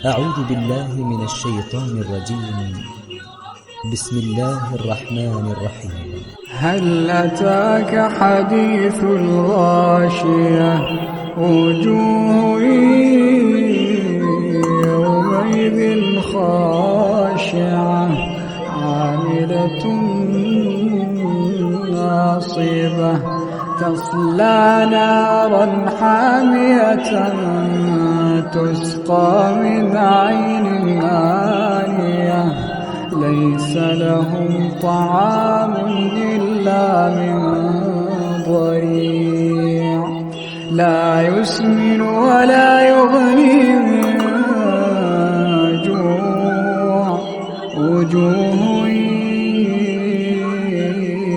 أعوذ بالله من الشيطان الرجيم. بسم الله الرحمن الرحيم. هل أتاك حديث الغاشية وجوه يومئذ خاشعة عاملة ناصبة تصلى نارا حامية تسقى من عين آنية ليس لهم طعام إلا من ضريع لا يسمن ولا يغني من جوع وجوه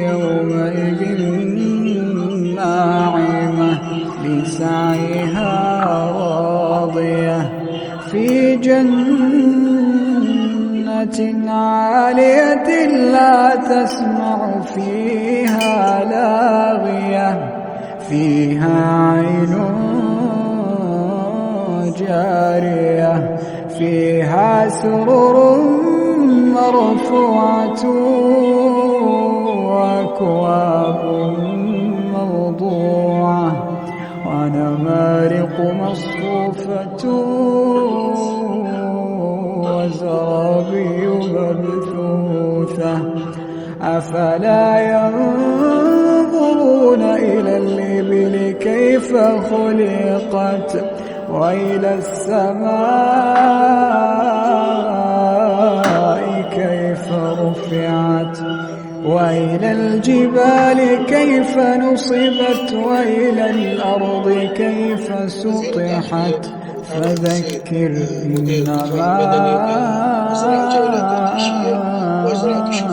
يومئذ ناعمة لسعيها راضية في جنة عالية لا تسمع فيها لاغية فيها عين جارية فيها سرر مرفوعة وأكواب موضوعة ونمارق مصفوفة وزرابي مبثوثة أفلا ينظرون إلى الإبل كيف خلقت وإلى السماء كيف رفعت وإلى الجبال كيف نصبت وإلى الأرض كيف سطحت فذكر إنما أنت مذكر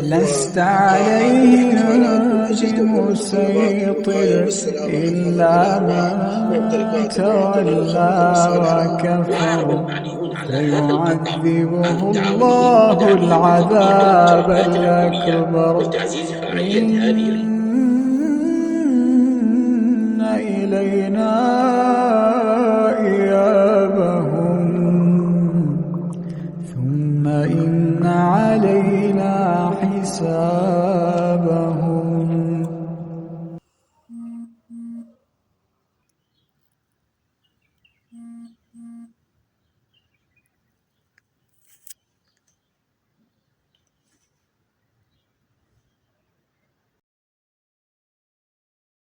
لست عليهم بمسيطر إلا من تولى وكفر فيعذبه الله العذاب الأكبر إن إلينا